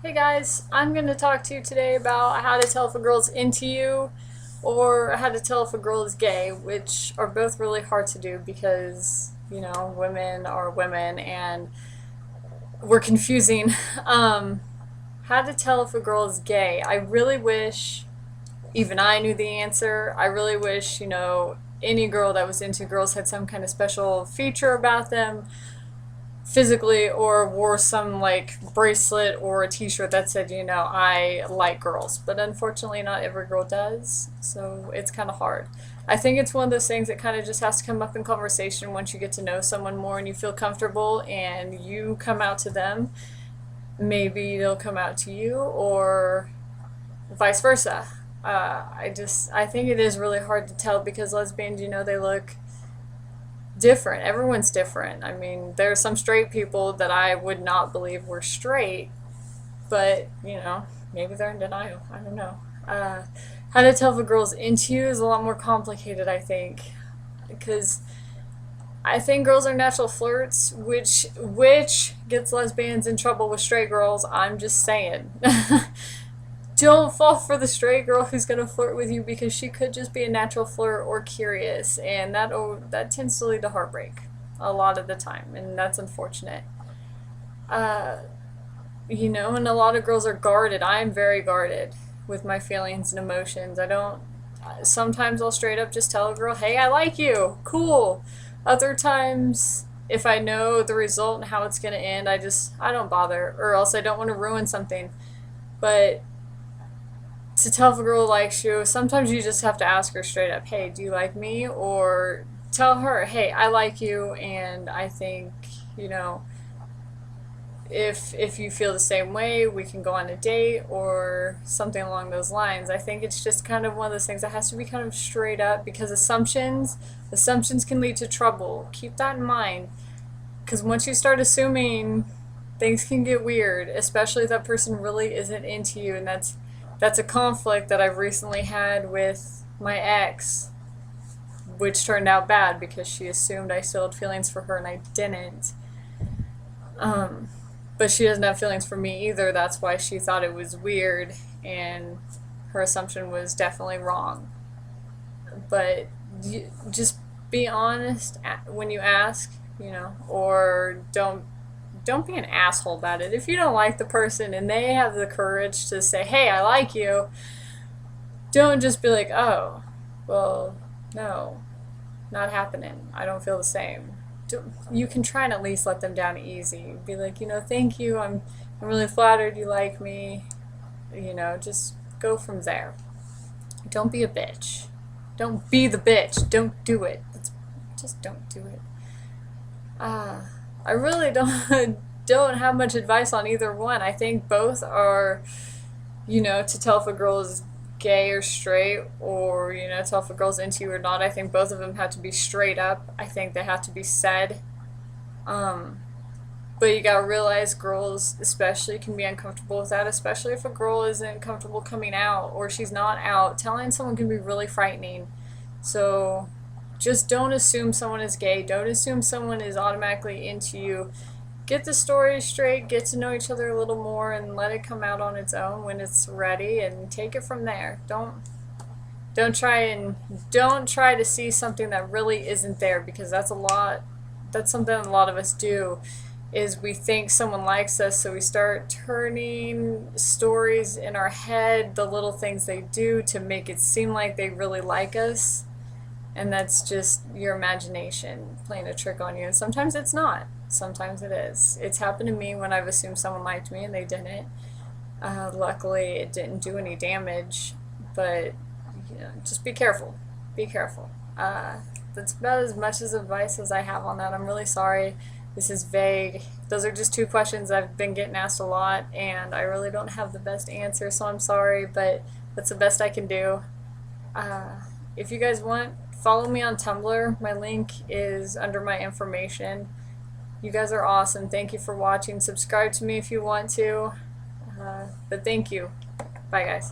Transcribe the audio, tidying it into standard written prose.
Hey guys, I'm going to talk to you today about how to tell if a girl's into you or how to tell if a girl is gay, which are both really hard to do because, women are women and we're confusing. Um, how to tell if a girl is gay. I really wish even I knew the answer. I really wish, any girl that was into girls had some kind of special feature about them physically or wore some like bracelet or a t-shirt that said, I like girls. But unfortunately, not every girl does. So it's kind of hard. I think it's one of those things that kind of just has to come up in conversation once you get to know someone more and you feel comfortable and you come out to them. Maybe they'll come out to you or vice versa. I think it is really hard to tell because lesbians, they look different. Everyone's different. I mean, there are some straight people that I would not believe were straight, but maybe they're in denial. I don't know. How to tell if a girl's into you is a lot more complicated, I think, because I think girls are natural flirts, which gets lesbians in trouble with straight girls. I'm just saying. Don't fall for the straight girl who's gonna flirt with you because she could just be a natural flirt or curious, and that tends to lead to heartbreak a lot of the time, and that's unfortunate. Uh, and a lot of girls are guarded. I am very guarded with my feelings and emotions. I don't. Sometimes I'll straight up just tell a girl, "Hey, I like you. Cool." Other times, if I know the result and how it's gonna end, I don't bother, or else I don't want to ruin something. But to tell if a girl likes you, sometimes you just have to ask her straight up, hey, do you like me? Or tell her, hey, I like you, and I think, you know, if you feel the same way, we can go on a date or something along those lines. I think it's just kind of one of those things that has to be kind of straight up because assumptions can lead to trouble. Keep that in mind because once you start assuming, things can get weird, especially if that person really isn't into you, and that's a conflict that I've recently had with my ex, which turned out bad because she assumed I still had feelings for her and I didn't. Um, but she doesn't have feelings for me either. That's why she thought it was weird, and her assumption was definitely wrong. But just be honest when you ask, or don't be an asshole about it. If you don't like the person and they have the courage to say, "Hey, I like you," don't just be like, "Oh, well, no, not happening. I don't feel the same." You can try and at least let them down easy. Be like, "Thank you. I'm really flattered you like me." Just go from there. Don't be a bitch. Don't be the bitch. Don't do it. Just don't do it. I really don't don't have much advice on either one. I think both are, to tell if a girl is gay or straight, or tell if a girl's into you or not. I think both of them have to be straight up. I think they have to be said. Um, but you gotta realize girls, especially, can be uncomfortable with that. Especially if a girl isn't comfortable coming out or she's not out. Telling someone can be really frightening. So just don't assume someone is gay. Don't assume someone is automatically into you. Get the story straight, get to know each other a little more, and let it come out on its own when it's ready, and take it from there. Don't try to see something that really isn't there, because that's something a lot of us do, is we think someone likes us, so we start turning stories in our head, the little things they do to make it seem like they really like us. And that's just your imagination playing a trick on you. And sometimes it's not. Sometimes it is. It's happened to me when I've assumed someone liked me and they didn't. Luckily, it didn't do any damage. But just be careful. Be careful. That's about as much as advice as I have on that. I'm really sorry. This is vague. Those are just two questions I've been getting asked a lot, and I really don't have the best answer, so I'm sorry, but that's the best I can do. If you guys want, follow me on Tumblr. My link is under my information. You guys are awesome. Thank you for watching. Subscribe to me if you want to. But thank you. Bye, guys.